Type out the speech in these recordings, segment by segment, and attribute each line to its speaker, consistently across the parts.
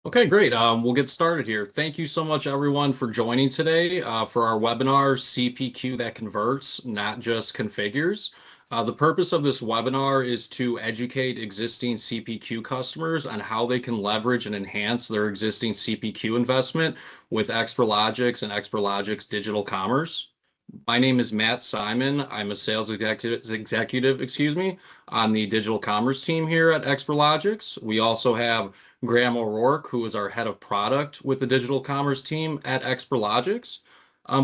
Speaker 1: Okay, great. We'll get started here. Thank you so much, everyone, for joining today for our webinar, CPQ that converts, not just configures. The purpose of this webinar is to educate existing CPQ customers on how they can leverage and enhance their existing CPQ investment with Experlogix and Experlogix Digital Commerce. My name is Matt Simon. I'm a sales executive, on the digital commerce team here at Experlogix. We also have Graham O'Rourke, who is our head of product with the digital commerce team at Experlogix.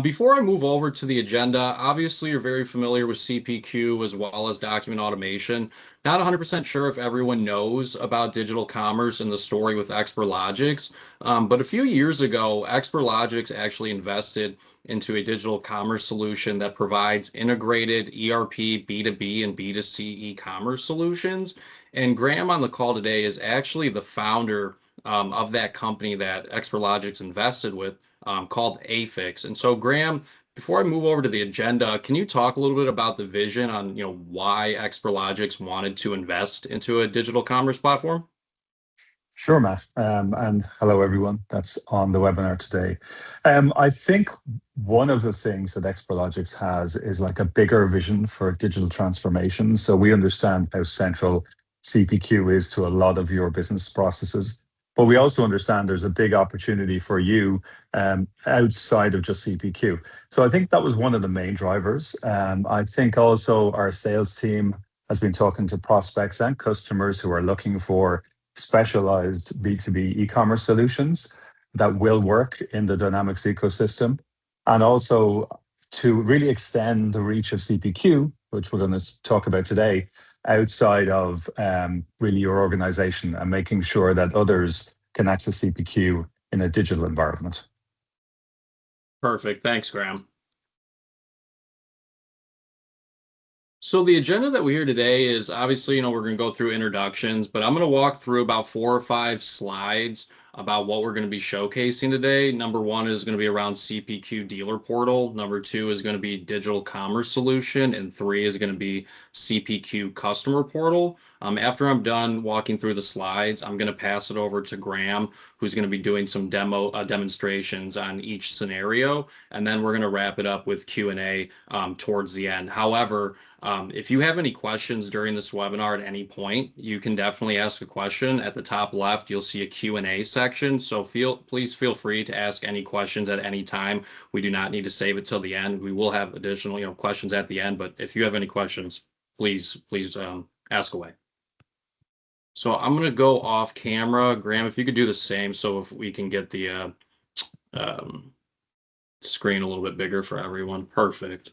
Speaker 1: Before I move over to the agenda, obviously you're very familiar with CPQ as well as document automation. Not 100% sure if everyone knows about digital commerce and the story with Experlogix, but a few years ago, Experlogix actually invested into a digital commerce solution that provides integrated ERP, B2B, and B2C e-commerce solutions. And Graham on the call today is actually the founder of that company that Experlogix invested with, called Afix. And so, Graham, before I move over to the agenda, can you talk a little bit about the vision on, why Experlogix wanted to invest into a digital commerce platform?
Speaker 2: Sure, Matt. And hello, everyone that's on the webinar today. I think one of the things that Experlogix has is like a bigger vision for digital transformation. So we understand how central CPQ is to a lot of your business processes, but we also understand there's a big opportunity for you outside of just CPQ. So I think that was one of the main drivers. I think also our sales team has been talking to prospects and customers who are looking for specialized B2B e-commerce solutions that will work in the Dynamics ecosystem, and also to really extend the reach of CPQ, which we're going to talk about today, outside of really your organization and making sure that others can access CPQ in a digital environment.
Speaker 1: Perfect. Thanks, Graham. So the agenda that we hear today is obviously, we're going to go through introductions, but I'm going to walk through about 4 or 5 slides about what we're going to be showcasing today. Number 1 is going to be around CPQ dealer portal. Number 2 is going to be digital commerce solution. And 3 is going to be CPQ customer portal. After I'm done walking through the slides, I'm going to pass it over to Graham, who's going to be doing some demonstrations on each scenario. And then we're going to wrap it up with Q&A towards the end. However, if you have any questions during this webinar at any point, you can definitely ask a question. At the top left, you'll see a Q&A section. So please feel free to ask any questions at any time. We do not need to save it till the end. We will have additional, questions at the end. But if you have any questions, please ask away. So I'm going to go off camera. Graham, if you could do the same, so if we can get the screen a little bit bigger for everyone. Perfect.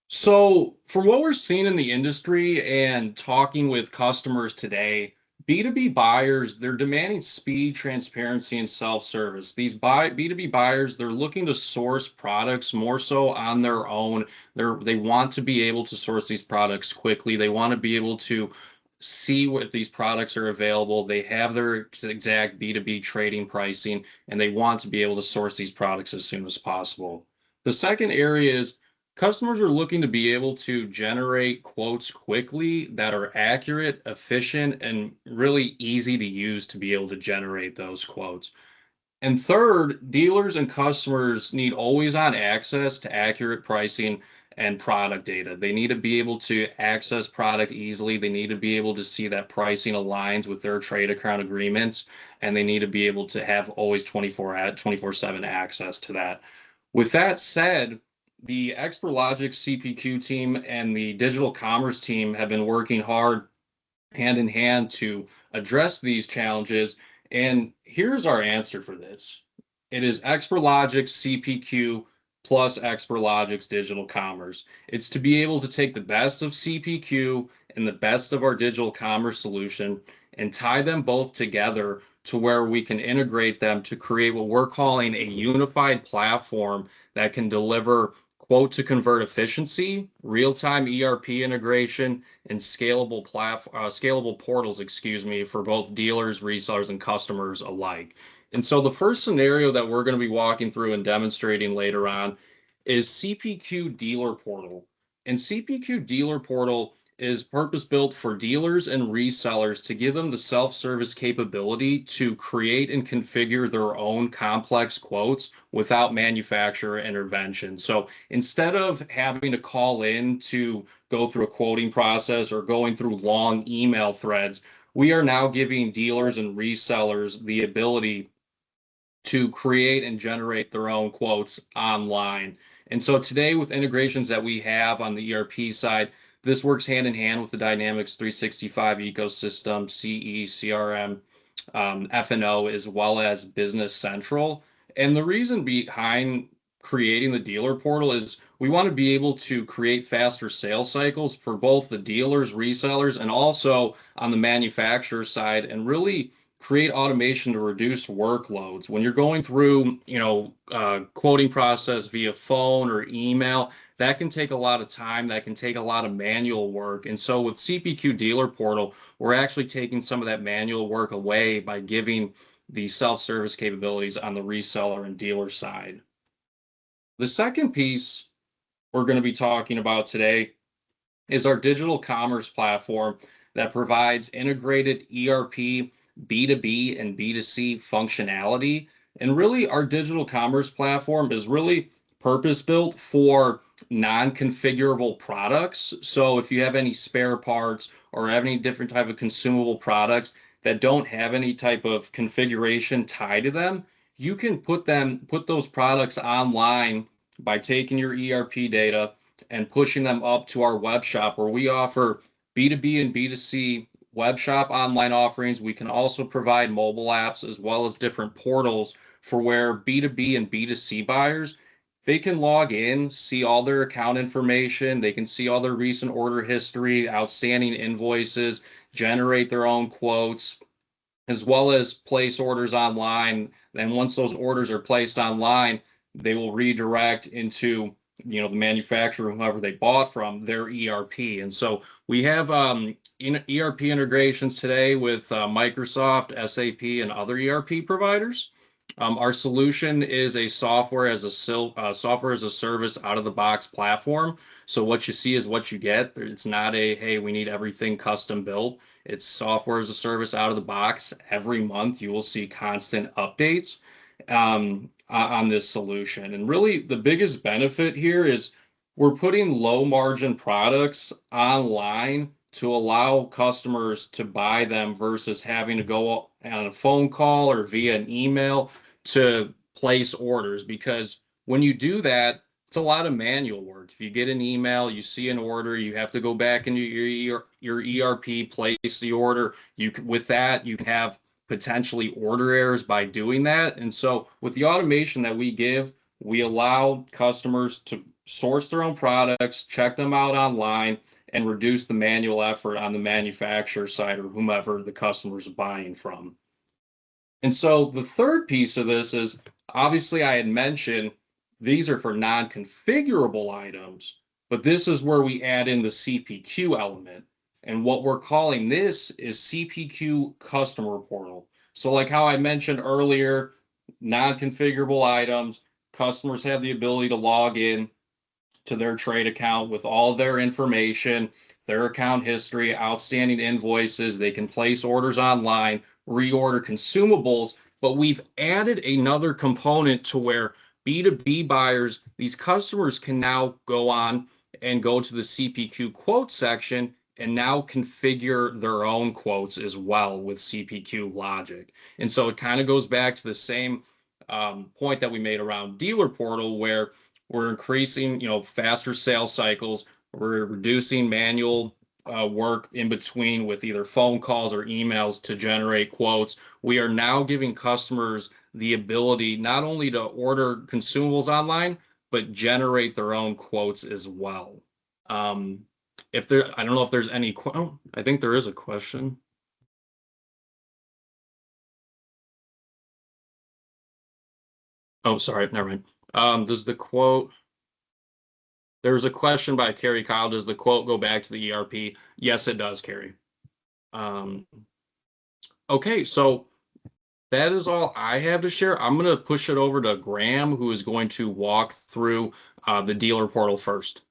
Speaker 1: So from what we're seeing in the industry and talking with customers today, B2B buyers, they're demanding speed, transparency, and self-service. These B2B buyers, they're looking to source products more so on their own. They want to be able to source these products quickly. They want to be able to see if these products are available. They have their exact B2B trading pricing, and they want to be able to source these products as soon as possible. The second area is customers are looking to be able to generate quotes quickly that are accurate, efficient, and really easy to use to be able to generate those quotes. And third, dealers and customers need always-on access to accurate pricing and product data. They need to be able to access product easily. They need to be able to see that pricing aligns with their trade account agreements, and they need to be able to have always 24/7 access to that. With that said, the Experlogix CPQ team and the digital commerce team have been working hard hand in hand to address these challenges. And here's our answer for this. It is Experlogix CPQ plus Experlogix digital commerce. It's to be able to take the best of CPQ and the best of our digital commerce solution and tie them both together to where we can integrate them to create what we're calling a unified platform that can deliver quote to convert efficiency, real-time ERP integration, and scalable portals, for both dealers, resellers, and customers alike. And so the first scenario that we're going to be walking through and demonstrating later on is CPQ dealer portal. And CPQ dealer portal is purpose-built for dealers and resellers to give them the self-service capability to create and configure their own complex quotes without manufacturer intervention. So instead of having to call in to go through a quoting process or going through long email threads, we are now giving dealers and resellers the ability to create and generate their own quotes online. And so today, with integrations that we have on the ERP side, this works hand in hand with the Dynamics 365 ecosystem, CE, CRM, F&O, as well as Business Central. And the reason behind creating the dealer portal is we want to be able to create faster sales cycles for both the dealers, resellers, and also on the manufacturer side, and really create automation to reduce workloads. When you're going through, quoting process via phone or email, that can take a lot of time. That can take a lot of manual work. And so with CPQ Dealer Portal, we're actually taking some of that manual work away by giving the self-service capabilities on the reseller and dealer side. The second piece we're going to be talking about today is our digital commerce platform that provides integrated ERP, B2B, and B2C functionality. And really, our digital commerce platform is really purpose built for non-configurable products. So if you have any spare parts or have any different type of consumable products that don't have any type of configuration tied to them, you can put those products online by taking your ERP data and pushing them up to our web shop, where we offer B2B and B2C web shop online offerings. We can also provide mobile apps as well as different portals for where B2B and B2C buyers, they can log in, see all their account information, they can see all their recent order history, outstanding invoices, generate their own quotes, as well as place orders online. And once those orders are placed online, they will redirect into the manufacturer, whoever they bought from, their ERP. And so we have ERP integrations today with Microsoft, SAP, and other ERP providers. Our solution is a software as a service out of the box platform. So what you see is what you get. It's not hey, we need everything custom built. It's software as a service out of the box. Every month you will see constant updates on this solution. And really the biggest benefit here is we're putting low margin products online to allow customers to buy them versus having to go on a phone call or via an email to place orders. Because when you do that, it's a lot of manual work. If you get an email, you see an order, you have to go back into your ERP, place the order. With that, you can have potentially order errors by doing that. And so with the automation that we give, we allow customers to source their own products, check them out online, and reduce the manual effort on the manufacturer side or whomever the customer is buying from. And so the third piece of this is, obviously I had mentioned these are for non-configurable items, but this is where we add in the CPQ element. And what we're calling this is CPQ Customer Portal. So like how I mentioned earlier, non-configurable items, customers have the ability to log in to their trade account with all their information, their account history, outstanding invoices. They can place orders online, reorder consumables, but we've added another component to where B2B buyers, these customers can now go on and go to the CPQ quote section and now configure their own quotes as well with CPQ logic. And so it kind of goes back to the same point that we made around dealer portal, where we're increasing, faster sales cycles. We're reducing manual work in between with either phone calls or emails to generate quotes. We are now giving customers the ability not only to order consumables online, but generate their own quotes as well. I don't know if there's any, I think there is a question. Oh, sorry, never mind. There's a question by Carrie Kyle. Does the quote go back to the ERP? Yes, it does, Carrie. Okay, so that is all I have to share. I'm going to push it over to Graham, who is going to walk through the dealer portal first.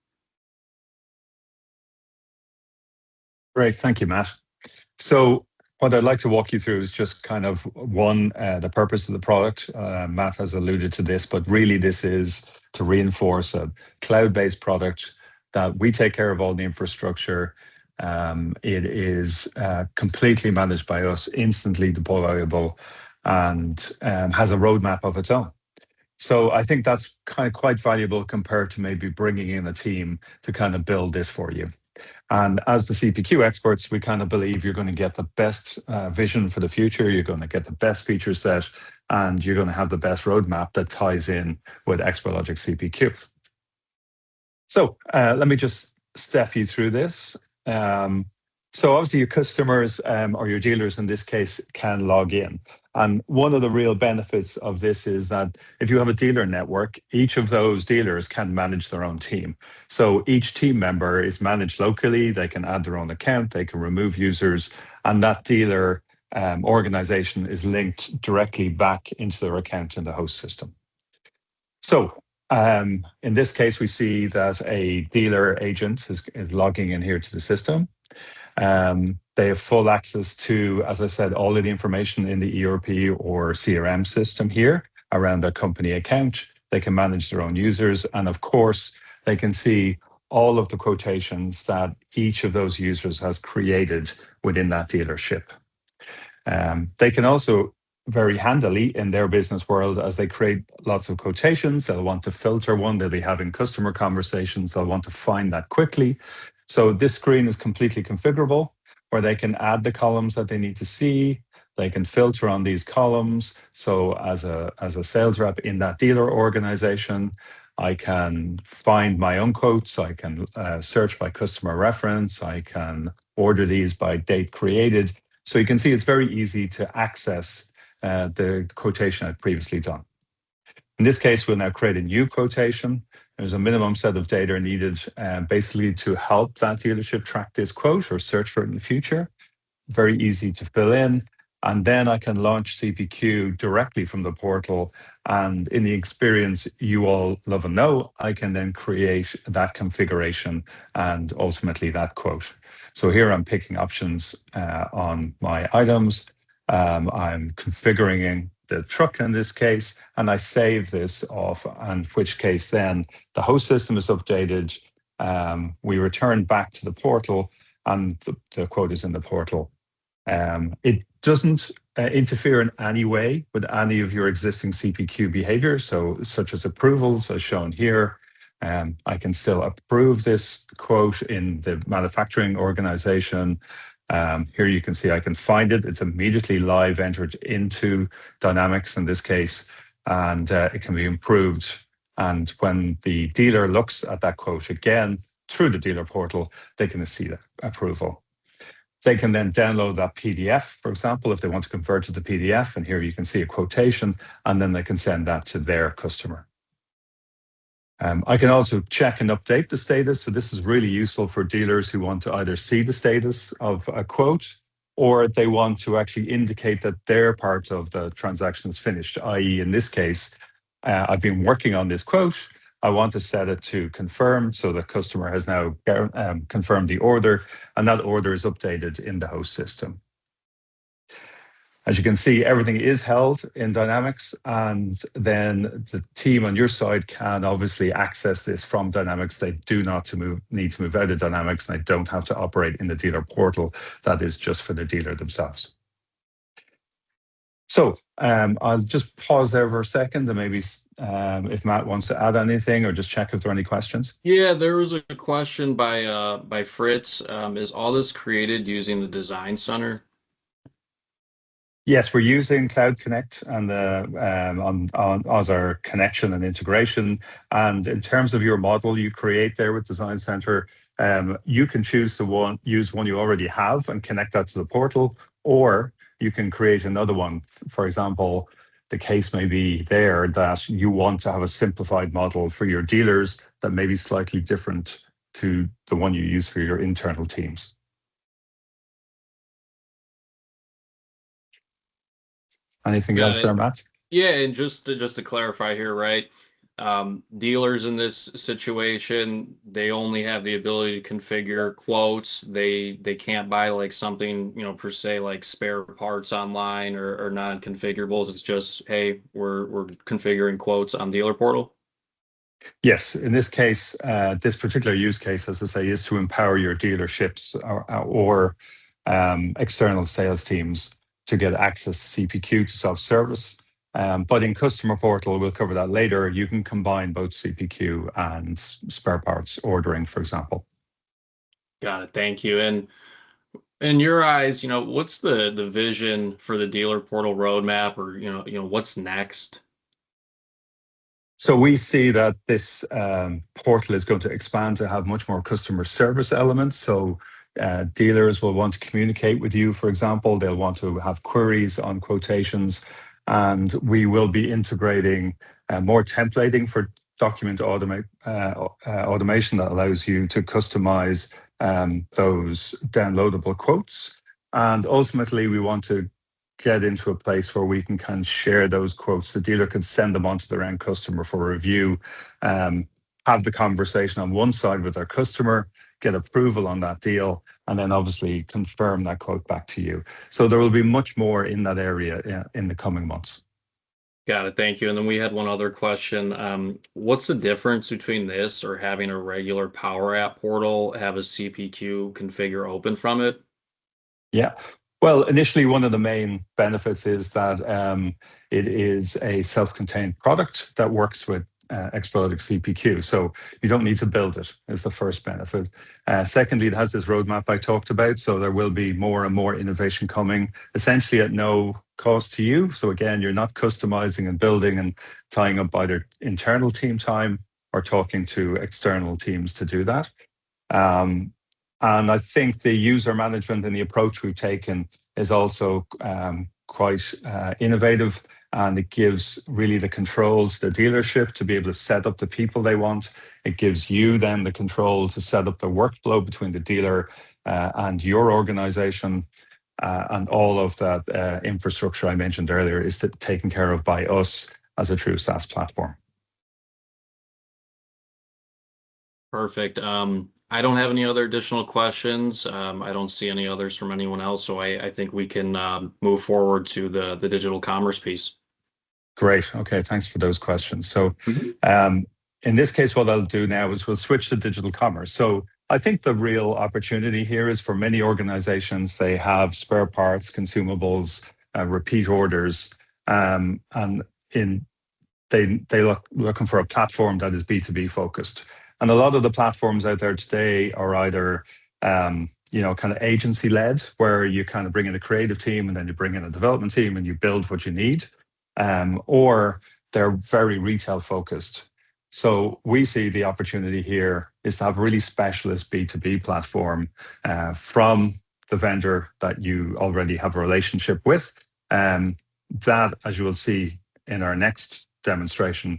Speaker 2: Great, thank you, Matt. So what I'd like to walk you through is just kind of one, the purpose of the product. Matt has alluded to this, but really this is to reinforce a cloud-based product that we take care of all the infrastructure. It is completely managed by us, instantly deployable, and has a roadmap of its own. So I think that's kind of quite valuable compared to maybe bringing in a team to kind of build this for you. And as the CPQ experts, we kind of believe you're going to get the best vision for the future. You're going to get the best feature set, and you're going to have the best roadmap that ties in with Experlogix CPQ. So let me just step you through this. So obviously your customers or your dealers in this case can log in. And one of the real benefits of this is that if you have a dealer network, each of those dealers can manage their own team. So each team member is managed locally. They can add their own account, they can remove users, and that dealer organization is linked directly back into their account in the host system. So in this case, we see that a dealer agent is logging in here to the system. They have full access to, as I said, all of the information in the ERP or CRM system here around their company account. They can manage their own users. And of course, they can see all of the quotations that each of those users has created within that dealership. They can also very handily in their business world, as they create lots of quotations, they'll want to filter one, they'll be having customer conversations, they'll want to find that quickly. So this screen is completely configurable, where they can add the columns that they need to see. They can filter on these columns. So as a sales rep in that dealer organization, I can find my own quotes. I can search by customer reference. I can order these by date created. So you can see it's very easy to access the quotation I've previously done. In this case, we'll now create a new quotation. There's a minimum set of data needed basically to help that dealership track this quote or search for it in the future. Very easy to fill in. And then I can launch CPQ directly from the portal. And in the experience you all love and know, I can then create that configuration and ultimately that quote. So here I'm picking options on my items. I'm configuring the truck in this case, and I save this off, and which case then the host system is updated. We return back to the portal, and the quote is in the portal. It doesn't interfere in any way with any of your existing CPQ behavior, so such as approvals as shown here. I can still approve this quote in the manufacturing organization. Here you can see I can find it. It's immediately live entered into Dynamics in this case, and it can be improved. And when the dealer looks at that quote again through the dealer portal, they can see that approval. They can then download that PDF, for example, if they want to convert to the PDF. And here you can see a quotation, and then they can send that to their customer. I can also check and update the status. So this is really useful for dealers who want to either see the status of a quote, or they want to actually indicate that their part of the transaction is finished, i.e. in this case, I've been working on this quote. I want to set it to confirm. So the customer has now confirmed the order, and that order is updated in the host system. As you can see, everything is held in Dynamics, and then the team on your side can obviously access this from Dynamics. They do not need to move out of Dynamics, and they don't have to operate in the dealer portal. That is just for the dealer themselves. So I'll just pause there for a second, and maybe if Matt wants to add anything or just check if there are any questions.
Speaker 1: Yeah, there was a question by Fritz. Is all this created using the Design Center?
Speaker 2: Yes, we're using Cloud Connect and as our connection and integration. And in terms of your model you create there with Design Center, you can choose to use one you already have and connect that to the portal, or you can create another one. For example, the case may be there that you want to have a simplified model for your dealers that may be slightly different to the one you use for your internal teams. Anything else there, Matt?
Speaker 1: Yeah, and just to clarify here, right? Dealers in this situation, they only have the ability to configure quotes. They can't buy like something, per se like spare parts online or non-configurables. It's just, hey, we're configuring quotes on dealer portal.
Speaker 2: Yes, in this case, this particular use case, as I say, is to empower your dealerships or external sales teams to get access to CPQ to self-service. But in customer portal, we'll cover that later. You can combine both CPQ and spare parts ordering, for example.
Speaker 1: Got it. Thank you. And in your eyes, what's the vision for the dealer portal roadmap, or what's next?
Speaker 2: So we see that this portal is going to expand to have much more customer service elements. So dealers will want to communicate with you, for example. They'll want to have queries on quotations, and we will be integrating more templating for document automation that allows you to customize those downloadable quotes. And ultimately, we want to get into a place where we can share those quotes. The dealer can send them on to their end customer for review, have the conversation on one side with their customer, get approval on that deal, and then obviously confirm that quote back to you. So there will be much more in that area in the coming months.
Speaker 1: Got it. Thank you. And then we had one other question. What's the difference between this or having a regular Power App portal have a CPQ configure open from it?
Speaker 2: Yeah. Well, initially, one of the main benefits is that it is a self-contained product that works with Experlogix CPQ. So you don't need to build it, is the first benefit. Secondly, it has this roadmap I talked about. So there will be more and more innovation coming, essentially at no cost to you. So again, you're not customizing and building and tying up either internal team time or talking to external teams to do that. And I think the user management and the approach we've taken is also quite innovative, and it gives really the control to the dealership to be able to set up the people they want. It gives you then the control to set up the workflow between the dealer and your organization. And all of that infrastructure I mentioned earlier is taken care of by us as a true SaaS platform.
Speaker 1: Perfect. I don't have any other additional questions. I don't see any others from anyone else, so I think we can move forward to the digital commerce piece.
Speaker 2: Great. Okay, thanks for those questions. So in this case, what I'll do now is we'll switch to digital commerce. So I think the real opportunity here is for many organizations, they have spare parts, consumables, repeat orders, and they looking for a platform that is B2B focused. And a lot of the platforms out there today are either kind of agency led, where you kind of bring in a creative team and then you bring in a development team and you build what you need, or they're very retail focused. So we see the opportunity here is to have a really specialist B2B platform from the vendor that you already have a relationship with. That, as you will see in our next demonstration,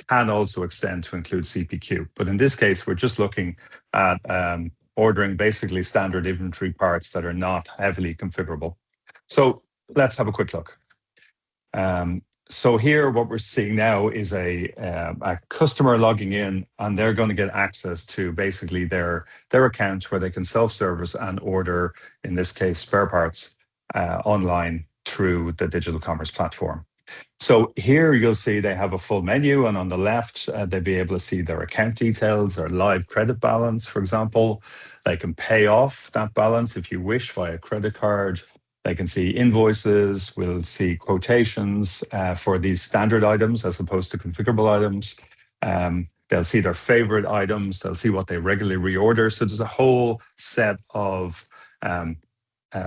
Speaker 2: can also extend to include CPQ. But in this case, we're just looking at ordering basically standard inventory parts that are not heavily configurable. So let's have a quick look. So here, what we're seeing now is a customer logging in, and they're going to get access to basically their account where they can self-service and order, in this case, spare parts online through the digital commerce platform. So here you'll see they have a full menu, and on the left, they'll be able to see their account details, their live credit balance, for example. They can pay off that balance if you wish via credit card. They can see invoices. We'll see quotations for these standard items as opposed to configurable items. They'll see their favorite items. They'll see what they regularly reorder. So there's a whole set of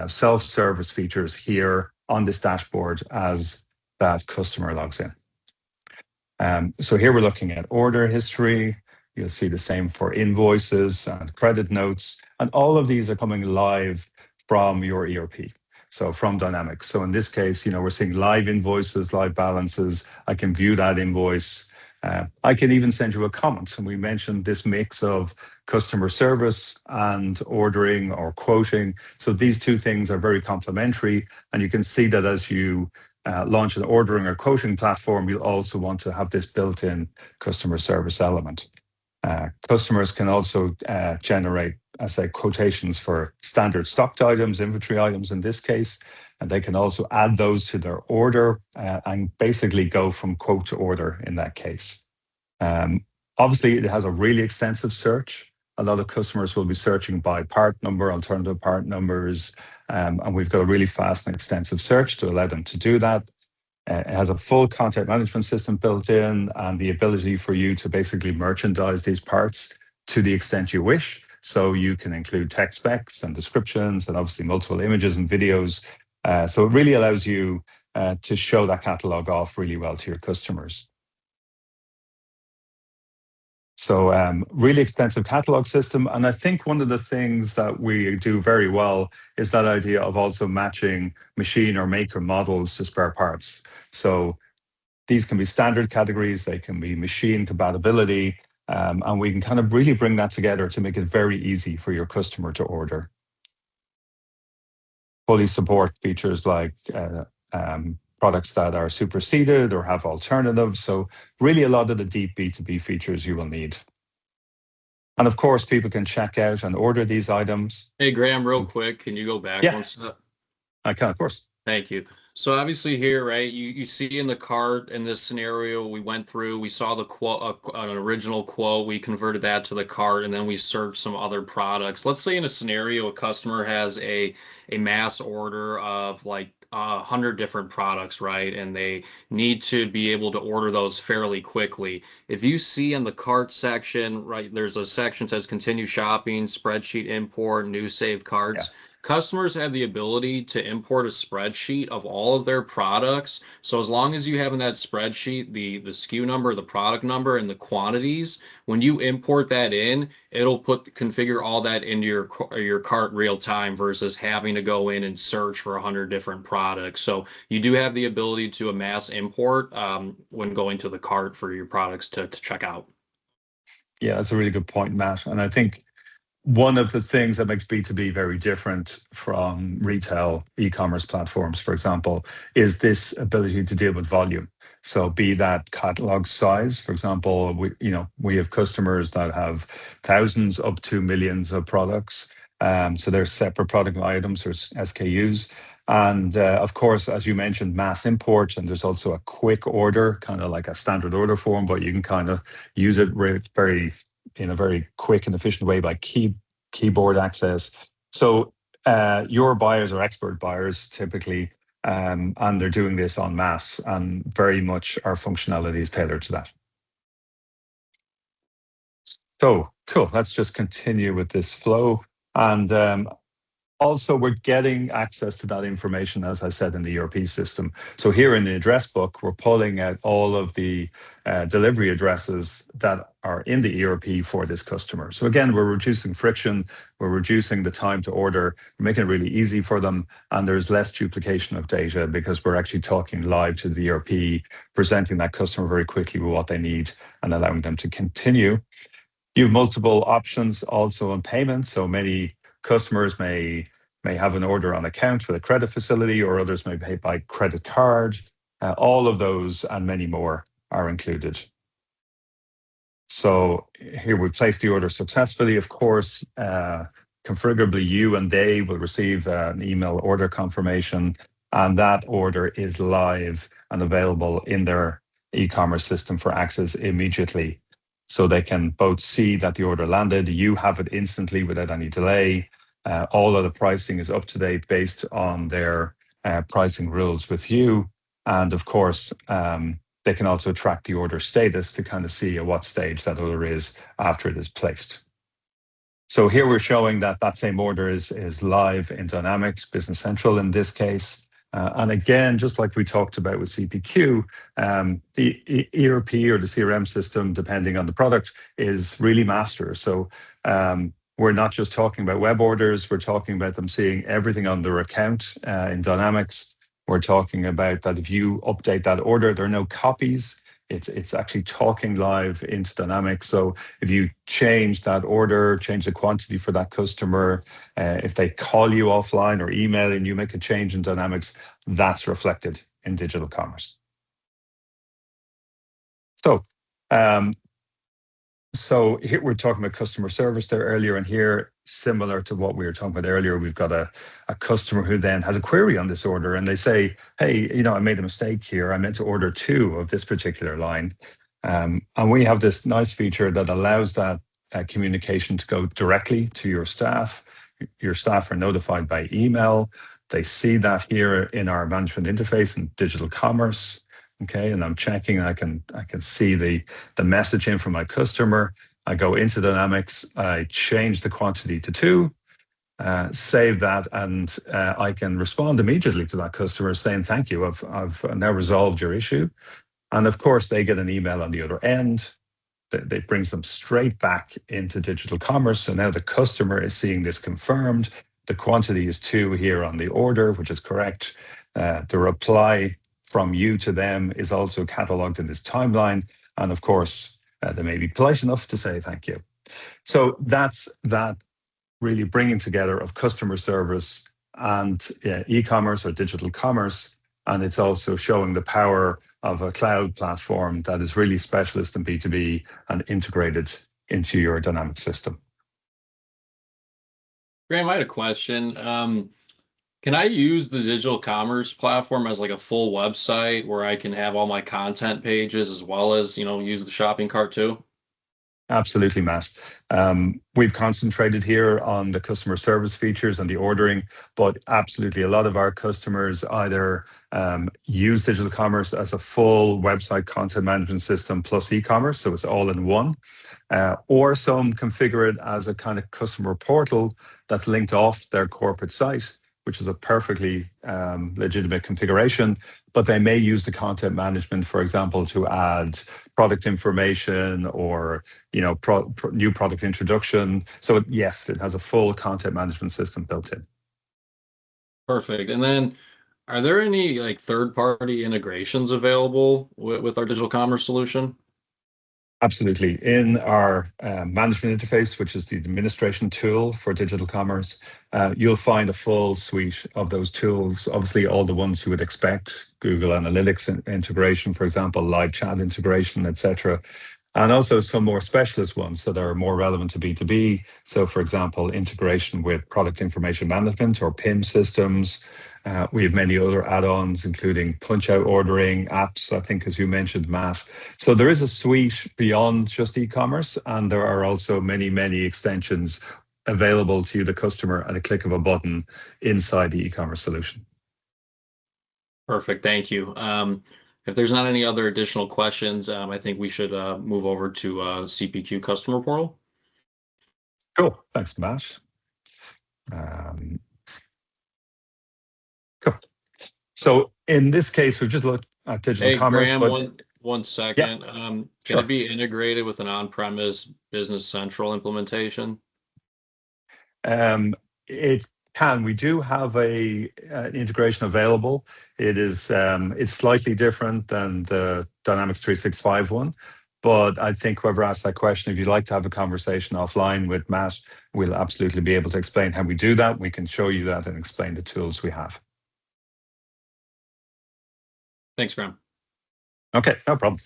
Speaker 2: self-service features here on this dashboard as that customer logs in. So here we're looking at order history. You'll see the same for invoices and credit notes. And all of these are coming live from your ERP. So from Dynamics. So in this case, we're seeing live invoices, live balances. I can view that invoice. I can even send you a comment. And we mentioned this mix of customer service and ordering or quoting. So these two things are very complementary. And you can see that as you launch an ordering or quoting platform, you'll also want to have this built-in customer service element. Customers can also generate, I say, quotations for standard stocked items, inventory items in this case, and they can also add those to their order and basically go from quote to order in that case. Obviously, it has a really extensive search. A lot of customers will be searching by part number, alternative part numbers, and we've got a really fast and extensive search to allow them to do that. It has a full content management system built in and the ability for you to basically merchandise these parts to the extent you wish. So you can include text specs and descriptions and obviously multiple images and videos. So it really allows you to show that catalog off really well to your customers. So really extensive catalog system. And I think one of the things that we do very well is that idea of also matching machine or maker models to spare parts. So these can be standard categories, they can be machine compatibility, and we can kind of really bring that together to make it very easy for your customer to order. Fully support features like products that are superseded or have alternatives. So really a lot of the deep B2B features you will need. And of course, people can check out and order these items.
Speaker 1: Hey, Graham, real quick, can you go back one step?
Speaker 2: I can, of course.
Speaker 1: Thank you. So obviously here, right, you see in the cart in this scenario we went through, we saw the quote, an original quote, we converted that to the cart, and then we searched some other products. Let's say in a scenario a customer has a mass order of like 100 different products, right? And they need to be able to order those fairly quickly. If you see in the cart section, right, there's a section that says continue shopping, spreadsheet import, new saved carts. Yeah. Customers have the ability to import a spreadsheet of all of their products. So as long as you have in that spreadsheet the SKU number, the product number, and the quantities, when you import that in, it'll configure all that into your cart real time versus having to go in and search for 100 different products. So you do have the ability to mass import when going to the cart for your products to check out.
Speaker 2: Yeah, that's a really good point, Matt. And I think one of the things that makes B2B very different from retail e-commerce platforms, for example, is this ability to deal with volume. So be that catalog size, for example, we have customers that have thousands up to millions of products. So there's separate product items or SKUs. And of course, as you mentioned, mass import, and there's also a quick order, kind of like a standard order form, but you can kind of use it in a very quick and efficient way by keyboard access. So your buyers are expert buyers typically, and they're doing this en masse, and very much our functionality is tailored to that. So cool, let's just continue with this flow. And also, we're getting access to that information, as I said, in the ERP system. So here in the address book, we're pulling out all of the delivery addresses that are in the ERP for this customer. So again, we're reducing friction, we're reducing the time to order, we're making it really easy for them, and there's less duplication of data because we're actually talking live to the ERP, presenting that customer very quickly with what they need and allowing them to continue. You have multiple options also on payment. So many customers may have an order on account with a credit facility, or others may pay by credit card. All of those and many more are included. So here we place the order successfully. Of course, configurably you and they will receive an email order confirmation, and that order is live and available in their e-commerce system for access immediately. So they can both see that the order landed, you have it instantly without any delay. All of the pricing is up to date based on their pricing rules with you. And of course, they can also track the order status to kind of see at what stage that order is after it is placed. So here we're showing that that same order is live in Dynamics, Business Central in this case. And again, just like we talked about with CPQ, the ERP or the CRM system, depending on the product, is really master. So we're not just talking about web orders, we're talking about them seeing everything on their account in Dynamics. We're talking about that if you update that order, there are no copies. It's actually talking live into Dynamics. So if you change that order, change the quantity for that customer, if they call you offline or email and you make a change in Dynamics, that's reflected in digital commerce. So, um, so here we're talking about customer service there earlier, and here, similar to what we were talking about earlier, we've got a customer who then has a query on this order, and they say, hey, I made a mistake here. I meant to order 2 of this particular line. And we have this nice feature that allows that communication to go directly to your staff. Your staff are notified by email. They see that here in our management interface in digital commerce. Okay, and I'm checking. I can see the messaging from my customer. I go into Dynamics. I change the quantity to 2. Save that, and I can respond immediately to that customer saying, "Thank you. I've now resolved your issue." And of course, they get an email on the other end. That brings them straight back into digital commerce. So now the customer is seeing this confirmed. The quantity is 2 here on the order, which is correct. The reply from you to them is also cataloged in this timeline. And of course, they may be polite enough to say thank you. So that's that really bringing together of customer service and e-commerce or digital commerce. And it's also showing the power of a cloud platform that is really specialist in B2B and integrated into your dynamic system.
Speaker 1: Graham, I had a question. Can I use the digital commerce platform as like a full website where I can have all my content pages as well as, use the shopping cart too?
Speaker 2: Absolutely, Matt. We've concentrated here on the customer service features and the ordering, but absolutely a lot of our customers either use digital commerce as a full website content management system plus e-commerce, so it's all in one, or some configure it as a kind of customer portal that's linked off their corporate site, which is a perfectly legitimate configuration, but they may use the content management, for example, to add product information or new product introduction. So yes, it has a full content management system built in.
Speaker 1: Perfect. And then are there any like third-party integrations available with our digital commerce solution?
Speaker 2: Absolutely. In our management interface, which is the administration tool for digital commerce, you'll find a full suite of those tools. Obviously, all the ones you would expect, Google Analytics integration, for example, live chat integration, etc. And also some more specialist ones that are more relevant to B2B. So, for example, integration with product information management or PIM systems. We have many other add-ons, including punch-out ordering, apps, I think, as you mentioned, Matt. So there is a suite beyond just e-commerce, and there are also many, many extensions available to you, the customer, at a click of a button inside the e-commerce solution.
Speaker 1: Perfect. Thank you. If there's not any other additional questions, I think we should move over to CPQ customer portal.
Speaker 2: Cool. Thanks, Matt. Cool. So in this case, we've just looked at digital commerce.
Speaker 1: Graham,
Speaker 2: but
Speaker 1: one second.
Speaker 2: Yeah,
Speaker 1: Can
Speaker 2: sure.
Speaker 1: it be integrated with an on-premise Business Central implementation?
Speaker 2: It can. We do have an integration available. It's slightly different than the Dynamics 365 one, but I think whoever asked that question, if you'd like to have a conversation offline with Matt, we'll absolutely be able to explain how we do that. We can show you that and explain the tools we have.
Speaker 1: Thanks, Graham.
Speaker 2: Okay, no problem.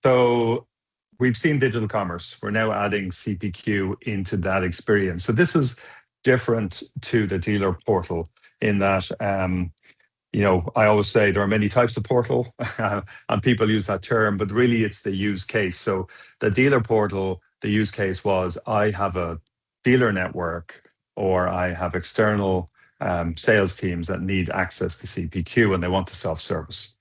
Speaker 2: So we've seen digital commerce. We're now adding CPQ into that experience. So this is different to the dealer portal in that, I always say there are many types of portal, and people use that term, but really it's the use case. So the dealer portal, the use case was I have a dealer network or I have external sales teams that need access to CPQ and they want to self-service.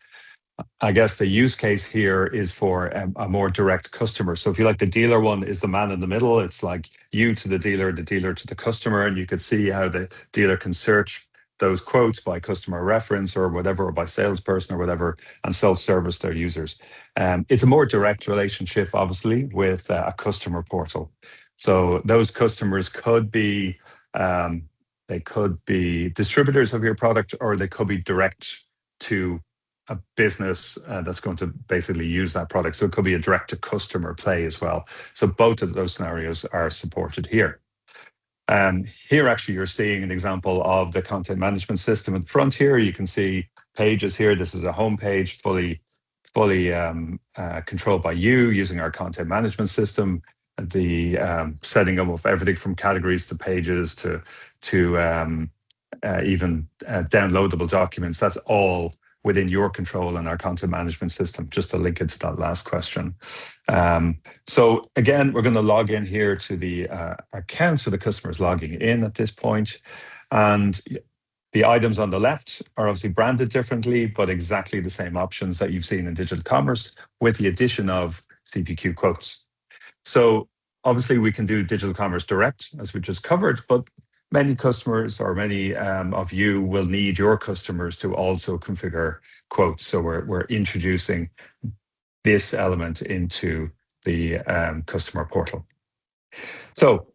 Speaker 2: I guess the use case here is for a more direct customer. So if you like, the dealer one is the man in the middle. It's like you to the dealer to the customer, and you could see how the dealer can search those quotes by customer reference or whatever, or by salesperson or whatever, and self-service their users. It's a more direct relationship, obviously, with a customer portal. So those customers could be they could be distributors of your product, or they could be direct to a business that's going to basically use that product. So it could be a direct to customer play as well. So both of those scenarios are supported here. Here, actually, you're seeing an example of the content management system in front here. You can see pages here. This is a home page fully controlled by you using our content management system. The setting up of everything from categories to pages to even downloadable documents. That's all within your control in our content management system, just to link it to that last question. So again, we're going to log in here to the account. So the customer is logging in at this point. And the items on the left are obviously branded differently, but exactly the same options that you've seen in digital commerce with the addition of CPQ quotes. So obviously we can do digital commerce direct, as we just covered, but many customers or many of you will need your customers to also configure quotes. So we're introducing this element into the customer portal. So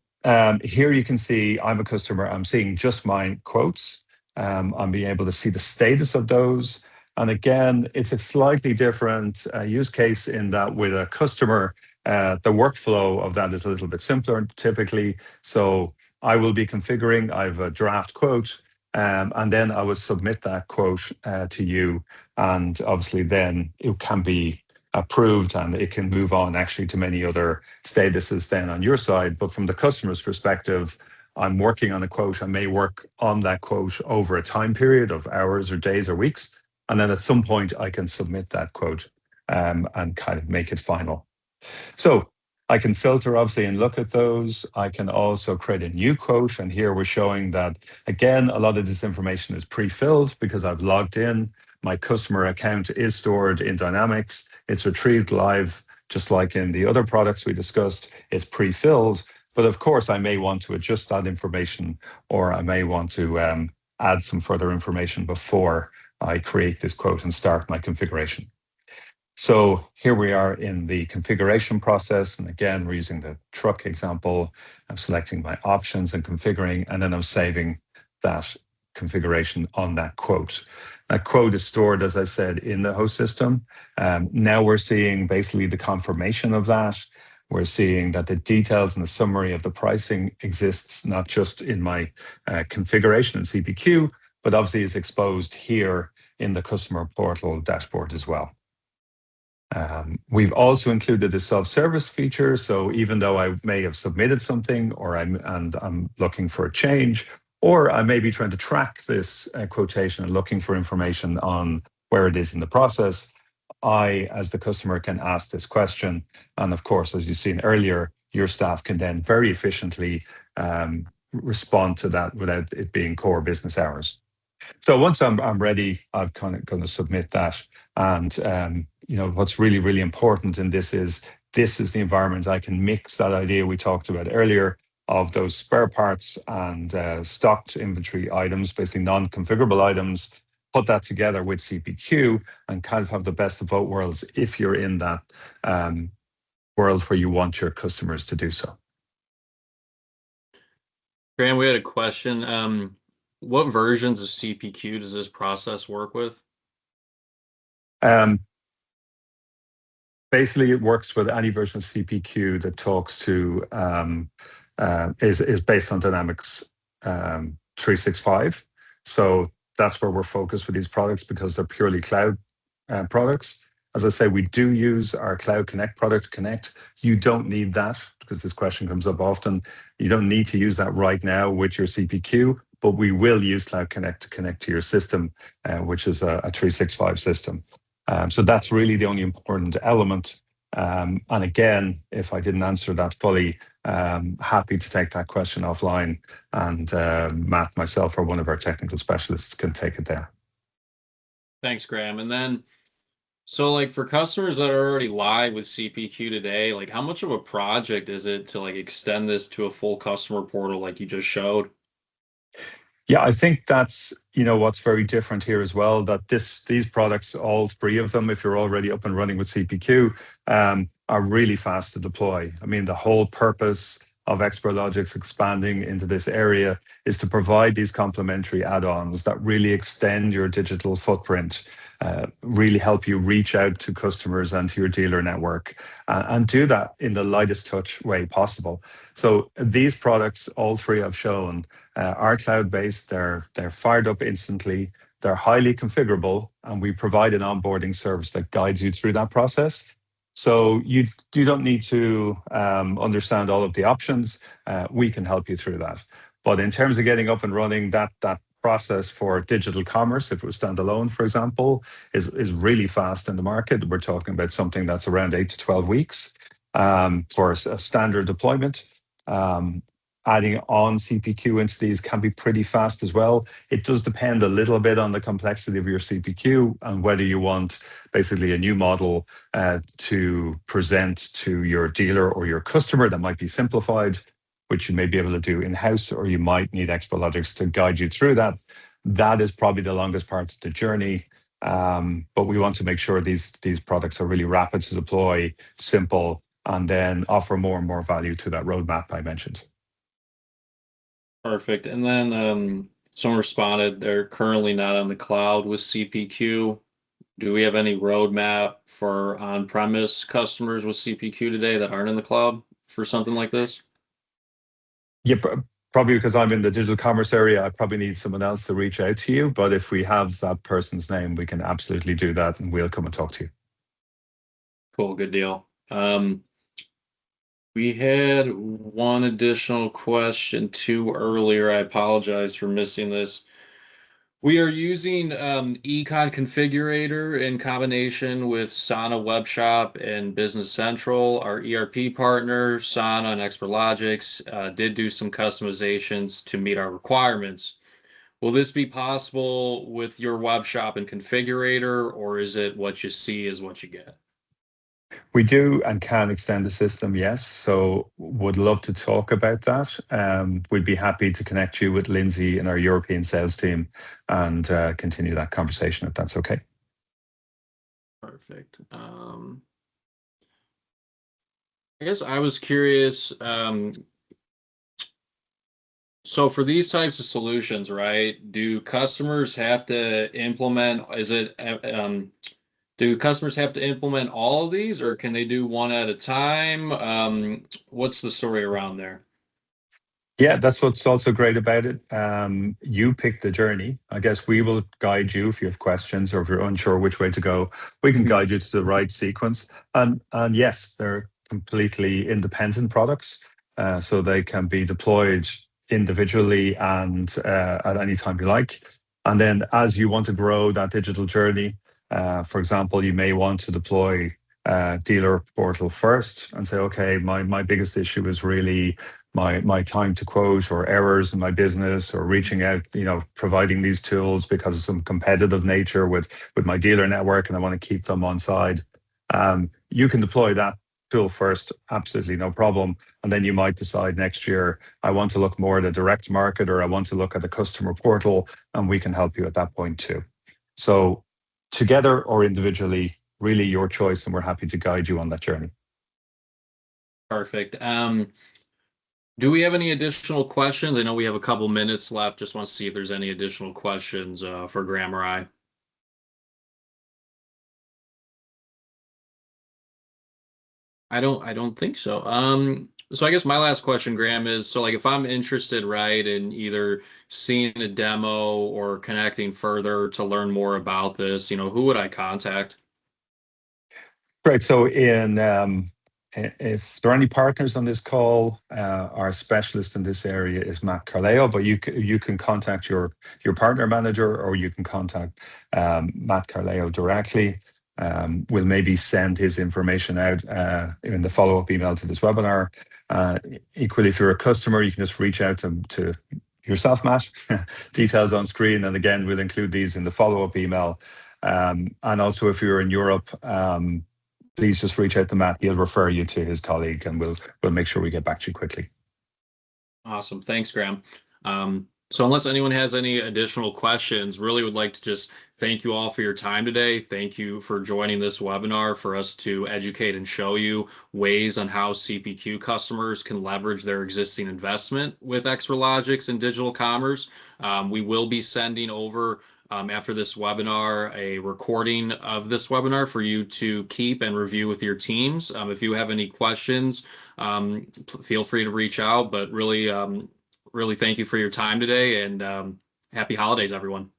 Speaker 2: here you can see I'm a customer, I'm seeing just my quotes. I'm being able to see the status of those. And again, it's a slightly different use case in that with a customer, the workflow of that is a little bit simpler typically. So I will be configuring, I have a draft quote, and then I will submit that quote to you. And obviously then it can be approved and it can move on actually to many other statuses then on your side. But from the customer's perspective, I'm working on a quote. I may work on that quote over a time period of hours or days or weeks. And then at some point I can submit that quote and kind of make it final. So I can filter obviously and look at those. I can also create a new quote. And here we're showing that, again, a lot of this information is pre-filled because I've logged in. My customer account is stored in Dynamics. It's retrieved live, just like in the other products we discussed. It's pre-filled. But of course, I may want to adjust that information, or I may want to add some further information before I create this quote and start my configuration. So here we are in the configuration process. And again, we're using the truck example. I'm selecting my options and configuring, and then I'm saving that configuration on that quote. That quote is stored, as I said, in the host system. Now we're seeing basically the confirmation of that. We're seeing that the details and the summary of the pricing exists not just in my configuration in CPQ, but obviously is exposed here in the customer portal dashboard as well. We've also included the self-service feature. So even though I may have submitted something or I'm looking for a change, or I may be trying to track this quotation and looking for information on where it is in the process, I, as the customer, can ask this question. And of course, as you've seen earlier, your staff can then very efficiently respond to that without it being core business hours. So once I'm ready, I'm kind of going to submit that. And what's really, really important in this is the environment I can mix that idea we talked about earlier of those spare parts and stocked inventory items, basically non-configurable items, put that together with CPQ and kind of have the best of both worlds if you're in that world where you want your customers to do so.
Speaker 1: Graham, we had a question. What versions of CPQ does this process work with?
Speaker 2: Basically, it works with any version of CPQ that talks to is based on Dynamics 365. So that's where we're focused with these products because they're purely cloud products. As I say, we do use our Cloud Connect product to connect. You don't need that because this question comes up often. You don't need to use that right now with your CPQ, but we will use Cloud Connect to connect to your system, which is a 365 system. So that's really the only important element. And again, if I didn't answer that fully, happy to take that question offline, and Matt, myself, or one of our technical specialists can take it there.
Speaker 1: Thanks, Graham. And then, so like for customers that are already live with CPQ today, like how much of a project is it to like extend this to a full customer portal like you just showed?
Speaker 2: Yeah, I think that's what's very different here as well, that these products, all three of them, if you're already up and running with CPQ, are really fast to deploy. I mean, the whole purpose of Experlogix expanding into this area is to provide these complementary add-ons that really extend your digital footprint, really help you reach out to customers and to your dealer network, and do that in the lightest touch way possible. So these products, all three I've shown, are cloud-based. They're fired up instantly. They're highly configurable, and we provide an onboarding service that guides you through that process. So you don't need to understand all of the options. We can help you through that. But in terms of getting up and running, that process for digital commerce, if it was standalone, for example, is really fast in the market. We're talking about something that's around 8 to 12 weeks for a standard deployment. Adding on CPQ into these can be pretty fast as well. It does depend a little bit on the complexity of your CPQ and whether you want basically a new model to present to your dealer or your customer that might be simplified, which you may be able to do in-house, or you might need Experlogix to guide you through that. That is probably the longest part of the journey. But we want to make sure these products are really rapid to deploy, simple, and then offer more and more value to that roadmap I mentioned.
Speaker 1: Perfect. And then someone responded, they're currently not on the cloud with CPQ. Do we have any roadmap for on-premise customers with CPQ today that aren't in the cloud for something like this?
Speaker 2: Yeah, probably because I'm in the digital commerce area, I probably need someone else to reach out to you. But if we have that person's name, we can absolutely do that, and we'll come and talk to you.
Speaker 1: Cool, good deal. We had one additional question too earlier. I apologize for missing this. We are using Econ Configurator in combination with Sana Web Shop and Business Central. Our ERP partner, Sana and Experlogix, did do some customizations to meet our requirements. Will this be possible with your web shop and configurator, or is it what you see is what you get?
Speaker 2: We do and can extend the system, yes. So would love to talk about that. We'd be happy to connect you with Lindsay and our European sales team and continue that conversation if that's okay.
Speaker 1: Perfect. I guess I was curious. So for these types of solutions, right, do customers have to implement, do customers have to implement all of these, or can they do one at a time? What's the story around there?
Speaker 2: Yeah, that's what's also great about it. You pick the journey. I guess we will guide you if you have questions or if you're unsure which way to go. We can guide you to the right sequence. And yes, they're completely independent products, so they can be deployed individually and at any time you like. And then as you want to grow that digital journey, for example, you may want to deploy dealer portal first and say, okay, my biggest issue is really my time to quote or errors in my business or reaching out, providing these tools because of some competitive nature with my dealer network and I want to keep them on side. You can deploy that tool first, absolutely no problem. And then you might decide next year, I want to look more at a direct market or I want to look at a customer portal, and we can help you at that point too. So together or individually, really your choice, and we're happy to guide you on that journey.
Speaker 1: Perfect. Do we have any additional questions? I know we have a couple minutes left. Just want to see if there's any additional questions for Graham or I. I don't think so. So I guess my last question, Graham, is so like if I'm interested, right, in either seeing a demo or connecting further to learn more about this, who would I contact?
Speaker 2: Great. So if there are any partners on this call, our specialist in this area is Matt Carleo, but you can contact your partner manager or you can contact Matt Carleo directly. We'll maybe send his information out in the follow-up email to this webinar. Equally, if you're a customer, you can just reach out to yourself, Matt. Details on screen, and again, we'll include these in the follow-up email. And also, if you're in Europe, please just reach out to Matt. He'll refer you to his colleague, and we'll make sure we get back to you quickly.
Speaker 1: Awesome. Thanks, Graham. So unless anyone has any additional questions, really would like to just thank you all for your time today. Thank you for joining this webinar for us to educate and show you ways on how CPQ customers can leverage their existing investment with Experlogix and digital commerce. We will be sending over after this webinar a recording of this webinar for you to keep and review with your teams. If you have any questions, feel free to reach out, but really thank you for your time today, and happy holidays, everyone.